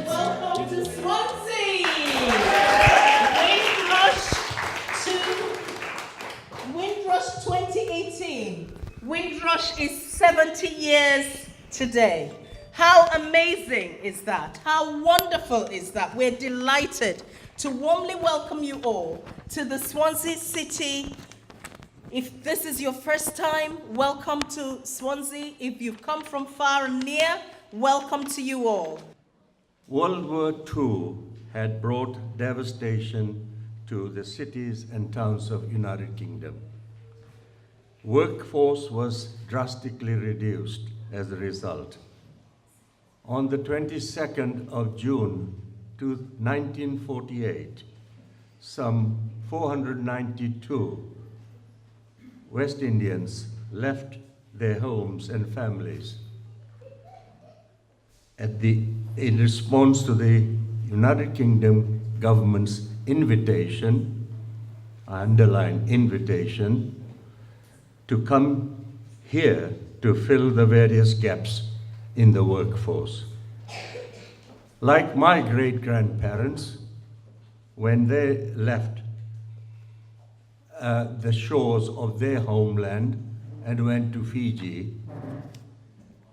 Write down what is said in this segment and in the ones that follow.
Welcome to Swansea! Windrush 2018. Windrush is 70 years today. How amazing is that? How wonderful is that? We're delighted to warmly welcome you all to the Swansea City. If this is your first time, welcome to Swansea. If you've come from far and near, welcome to you all. World War II had brought devastation to the cities and towns of United Kingdom. Workforce was drastically reduced as a result. On the 22nd of June 1948, some 492 West Indians left their homes and families in response to the United Kingdom government's invitation, I underline invitation, to come here to fill the various gaps in the workforce. Like my great-grandparents, when they left the shores of their homeland and went to Fiji,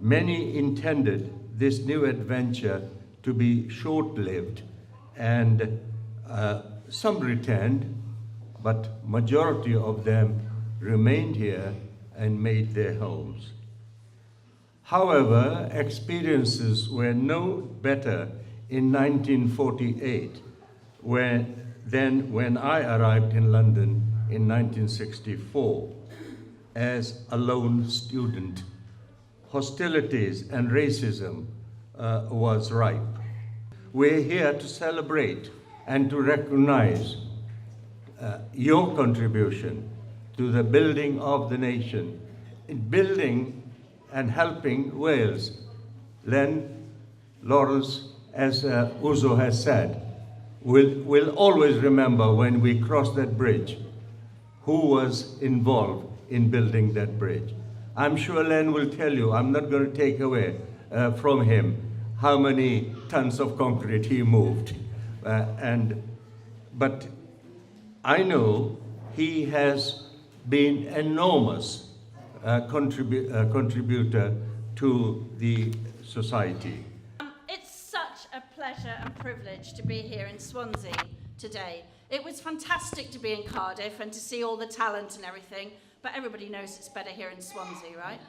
many intended this new adventure to be short-lived, and some returned, but majority of them remained here and made their homes. However, experiences were no better in 1948 than when I arrived in London in 1964 as a lone student. Hostilities and racism was ripe. We're here to celebrate and to recognize your contribution to the building of the nation, in building and helping Wales. Len, Lawrence, as Uzo has said, will always remember when we crossed that bridge, who was involved in building that bridge. I'm sure Len will tell you, I'm not going to take away from him how many tons of concrete he moved. But I know he has been enormous contributor to the society. It's such a pleasure and privilege to be here in Swansea today. It was fantastic to be in Cardiff and to see all the talent and everything, but everybody knows it's better here in Swansea, right?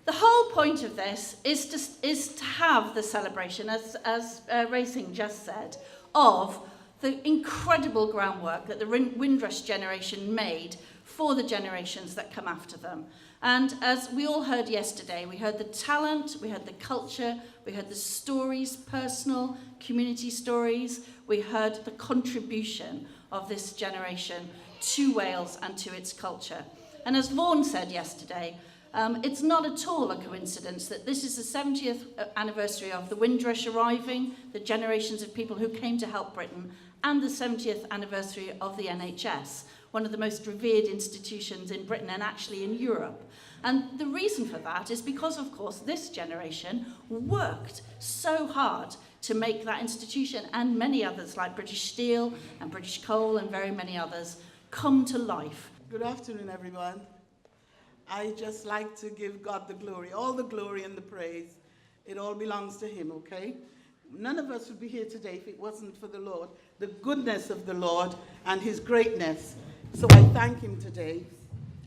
The whole point of this is to have the celebration, as Racing just said, of the incredible groundwork that the Windrush generation made for the generations that come after them. And as we all heard yesterday, we heard the talent, we heard the culture, we heard the stories, personal, community stories, we heard the contribution of this generation to Wales and to its culture. And as Vaughan said yesterday, it's not at all a coincidence that this is the 70th anniversary of the Windrush arriving, the generations of people who came to help Britain, and the 70th anniversary of the NHS, one of the most revered institutions in Britain and actually in Europe. And the reason for that is because, of course, this generation worked so hard to make that institution and many others like British Steel and British Coal and very many others come to life. Good afternoon, everyone. I just like to give God the glory, all the glory and the praise. It all belongs to Him, okay? None of us would be here today if it wasn't for the Lord, the goodness of the Lord and His greatness. So I thank Him today.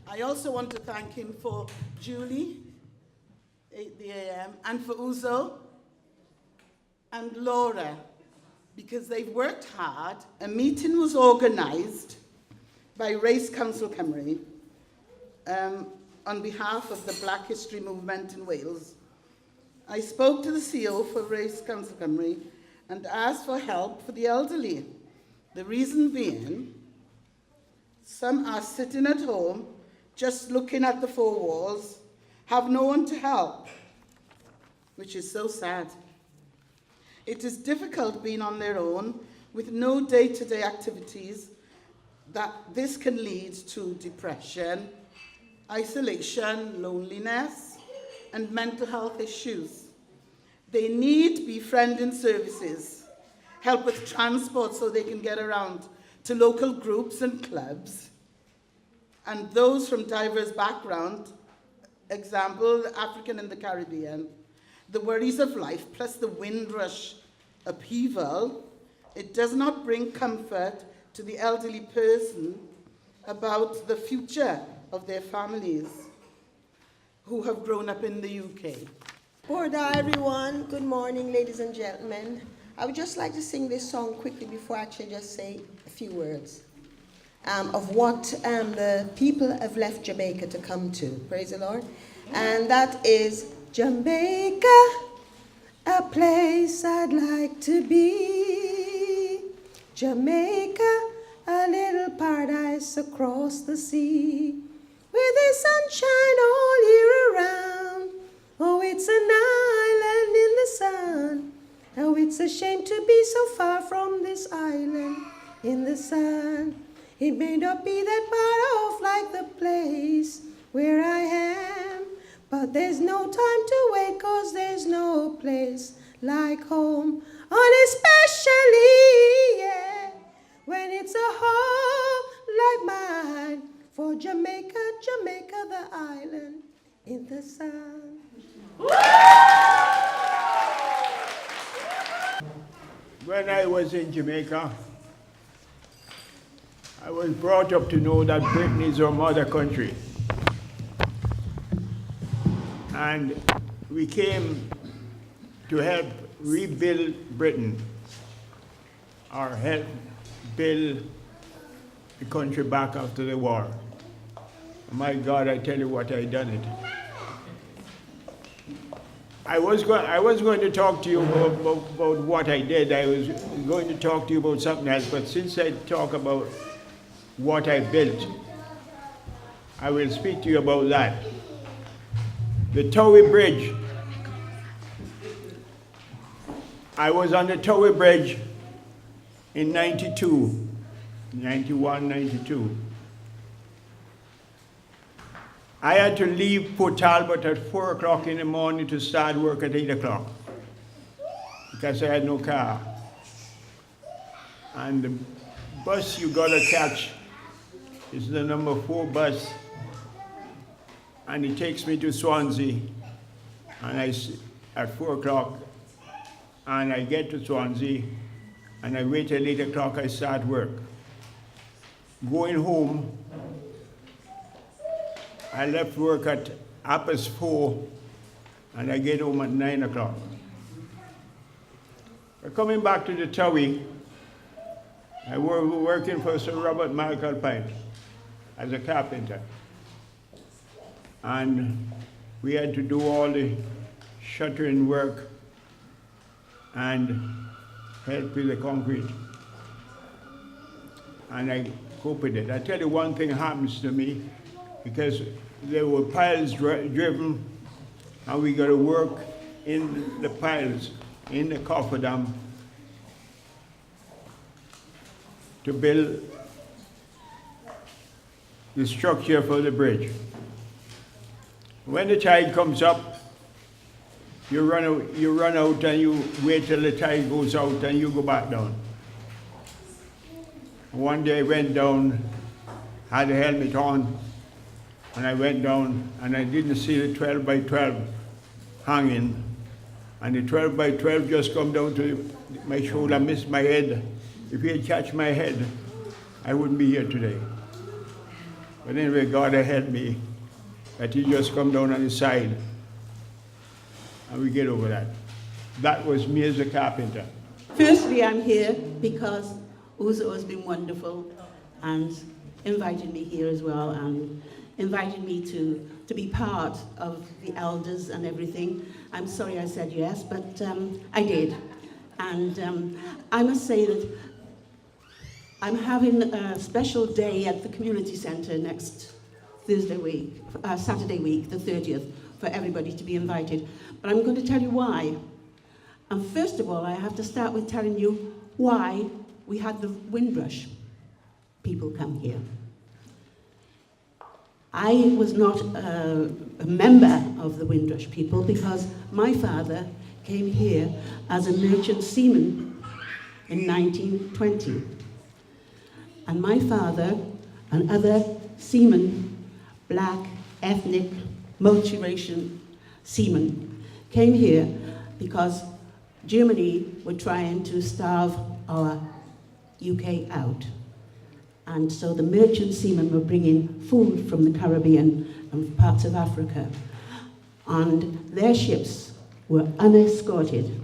I also want to thank Him for Julie, 8 a.m., and for Uzo and Laura, because they've worked hard. A meeting was organized by Race Council Cymru on behalf of the Black History Movement in Wales. I spoke to the CEO for Race Council Cymru and asked for help for the elderly. The reason being, some are sitting at home, just looking at the four walls, have no one to help, which is so sad. It is difficult being on their own with no day-to-day activities that this can lead to depression, isolation, loneliness, and mental health issues. They need befriending services, help with transport so they can get around to local groups and clubs, and those from diverse backgrounds, example, the African and the Caribbean, the worries of life, plus the Windrush upheaval, it does not bring comfort to the elderly person about the future of their families who have grown up in the UK. Borda, everyone. Good morning, ladies and gentlemen. I would just like to sing this song quickly before I actually just say a few words of what the people have left Jamaica to come to. Praise the Lord. And that is Jamaica, a place I'd like to be. Jamaica, a little paradise across the sea, where there's sunshine all year around. Oh, it's an island in the sun. Oh, it's a shame to be so far from this island in the sun. It may not be that far off like the place where I am, but there's no time to wait, 'cause there's no place like home. And especially, yeah, when it's a home like mine, for Jamaica, Jamaica, the island in the sun. When I was in Jamaica, I was brought up to know that Britain is our mother country. And we came to help rebuild Britain, or help build the country back after the war. My God, I tell you what, I done it. I was going to talk to you about what I did. I was going to talk to you about something else, but since I talk about what I built, I will speak to you about that. The Towie Bridge. I was on the Towie Bridge in 92, 91, 92. I had to leave Port Talbot at 4 o'clock in the morning to start work at 8 o'clock because I had no car. And the bus you gotta catch is the number 4 bus, and it takes me to Swansea, and at 4 o'clock, and I get to Swansea, and I wait till 8 o'clock, I start work. Going home, I left work at 4:30, and I get home at 9 o'clock. Coming back to the Towie, I was working for Sir Robert McAlpine as a carpenter. And we had to do all the shuttering work and help with the concrete. And I cope with it. I tell you, one thing happens to me, because there were piles driven, and we got to work in the piles, in the cofferdam, to build the structure for the bridge. When the tide comes up, you run out and you wait till the tide goes out and you go back down. One day I went down, had a helmet on, and I went down and I didn't see the 12 by 12 hanging. And the 12 by 12 just come down to my shoulder, missed my head. If he had catch my head, I wouldn't be here today. But anyway, God had helped me, that he just come down on his side, and we get over that. That was me as a carpenter. Firstly, I'm here because Uzo has been wonderful and invited me here as well, and invited me to be part of the elders and everything. I'm sorry I said yes, but I did. And I must say that I'm having a special day at the community centre next Saturday week, the 30th, for everybody to be invited. But I'm going to tell you why. And first of all, I have to start with telling you why we had the Windrush people come here. I was not a member of the Windrush people because my father came here as a merchant seaman in 1920. And my father and other seamen, black, ethnic, multiracial seamen, came here because Germany were trying to starve our UK out. And so the merchant seamen were bringing food from the Caribbean and parts of Africa. And their ships were unescorted.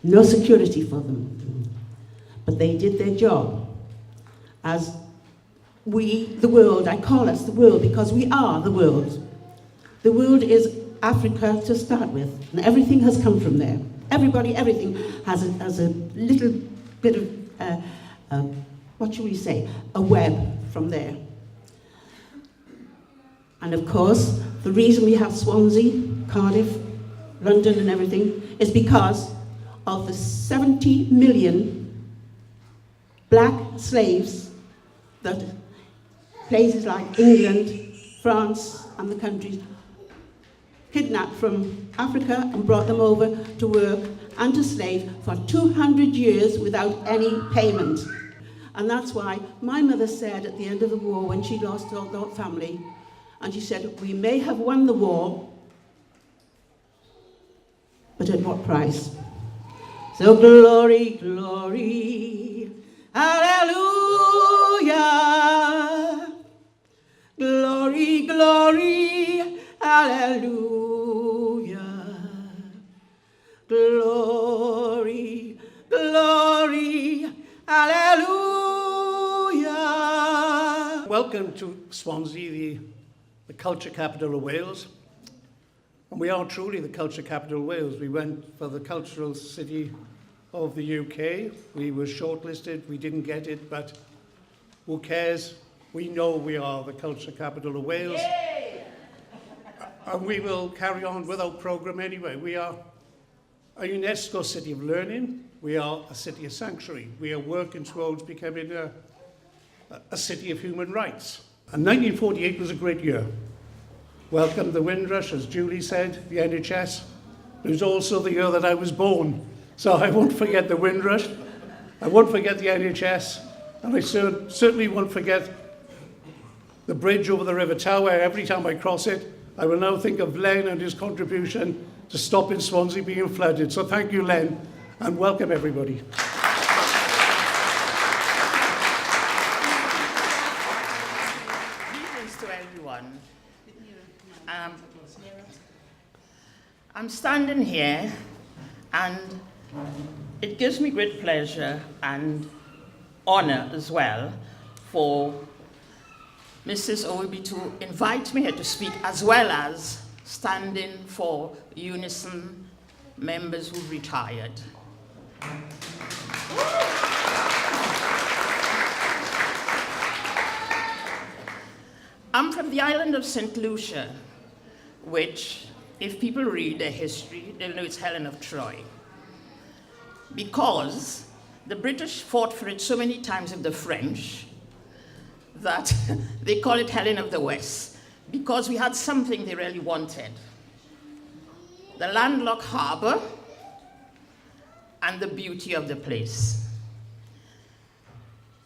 No security for them. But they did their job. As we, the world, I call us the world because we are the world. The world is Africa to start with, and everything has come from there. Everybody, everything has a little bit of, what should we say, a web from there. And of course, the reason we have Swansea, Cardiff, London and everything is because of the 70 million black slaves that places like England, France and the countries kidnapped from Africa and brought them over to work and to slave for 200 years without any payment. And that's why my mother said at the end of the war when she lost her family, and she said, we may have won the war, but at what price? So glory, glory, hallelujah. Glory, glory, hallelujah. Glory, glory, hallelujah. Welcome to Swansea, the culture capital of Wales. And we are truly the culture capital of Wales. We went for the cultural city of the UK. We were shortlisted, we didn't get it, but who cares? We know we are the culture capital of Wales. Yay! And we will carry on with our programme anyway. We are a UNESCO city of learning. We are a city of sanctuary. We are working towards becoming a city of human rights. And 1948 was a great year. Welcome the Windrush, as Julie said, the NHS. It was also the year that I was born. So I won't forget the Windrush. I won't forget the NHS. And I certainly won't forget the bridge over the River Tower. Every time I cross it, I will now think of Len and his contribution to stopping Swansea being flooded. So thank you, Len, and welcome everybody. Greetings to everyone. I'm standing here, and it gives me great pleasure and honor as well for Mrs. Obi to invite me here to speak, as well as standing for Unison members who've retired. I'm from the island of St. Lucia, which, if people read their history, they'll know it's Helen of Troy. Because the British fought for it so many times with the French that they call it Helen of the West, because we had something they really wanted. The landlocked harbor and the beauty of the place.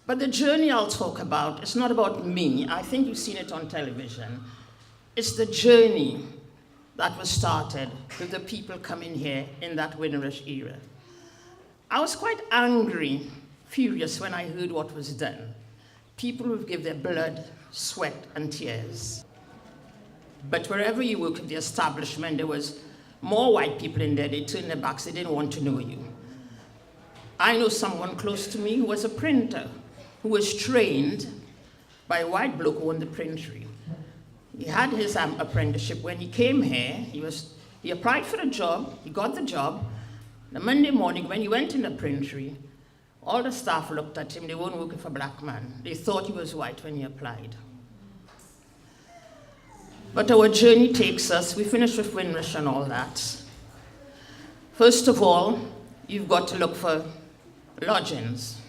But the journey I'll talk about is not about me. I think you've seen it on television. It's the journey that was started with the people coming here in that Windrush era. I was quite angry, furious when I heard what was done. People who give their blood, sweat, and tears. But wherever you worked in the establishment, there was more white people in there. They turned their backs, they didn't want to know you. I know someone close to me who was a printer, who was trained by a white bloke who owned the printery. He had his apprenticeship. When he came here, he applied for a job, he got the job. The Monday morning, when he went in the printery, all the staff looked at him. They weren't working for a black man. They thought he was white when he applied. But our journey takes us, we finished with Windrush and all that. First of all, you've got to look for lodgings.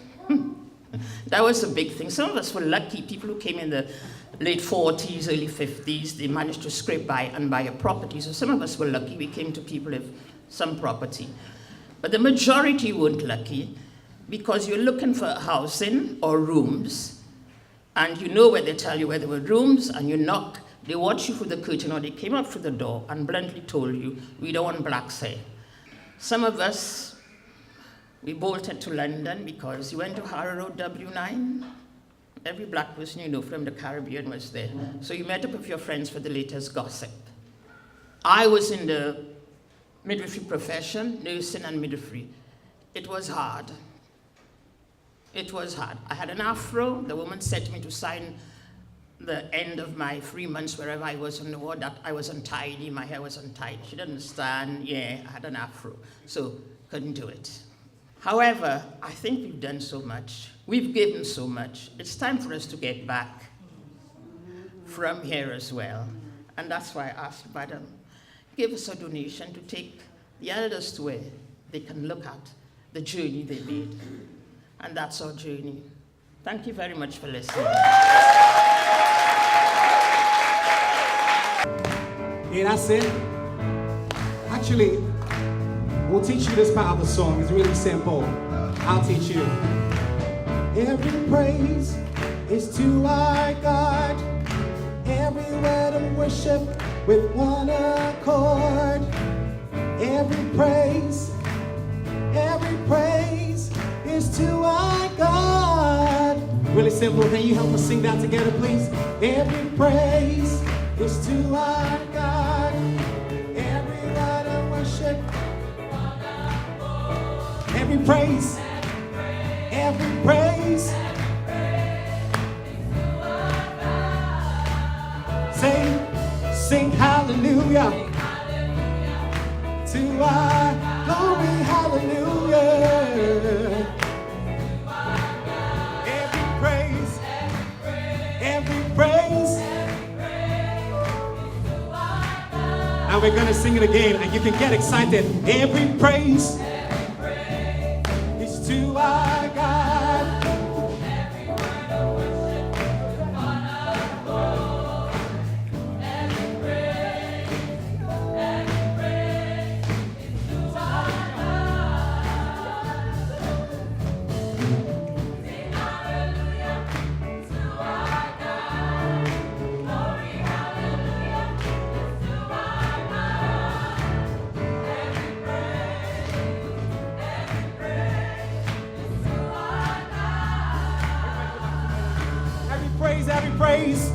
That was a big thing. Some of us were lucky. People who came in the late 40s, early 50s, they managed to scrape by and buy a property. So some of us were lucky. We came to people with some property. But the majority weren't lucky because you're looking for housing or rooms, and you know where they tell you where there were rooms, and you knock, they watch you through the curtain, or they came up through the door and bluntly told you, we don't want blacks here. Some of us, we bolted to London because you went to Harrow W9. Every black person you know from the Caribbean was there. So you met up with your friends for the latest gossip. I was in the midwifery profession, nursing and midwifery. It was hard. It was hard. I had an afro. The woman said me to sign the end of my 3 months wherever I was on the ward that I was untidy, my hair was untidy. She didn't understand. Yeah, I had an afro. So couldn't do it. However, I think we've done so much. We've given so much. It's time for us to get back from here as well. And that's why I asked Madam, give us a donation to take the elders to where they can look at the journey they made. And that's our journey. Thank you very much for listening. Yeah, that's it. Actually, we'll teach you this part of the song. It's really simple. I'll teach you. Every praise is to our God. Every word of worship with one accord. Every praise is to our God. Really simple. Can you help us sing that together, please? Every praise is to our God. Every word of worship. Every praise. Sing hallelujah to our glory, hallelujah. Every praise. And we're gonna sing it again, and you can get excited. Every praise is to our God. Every praise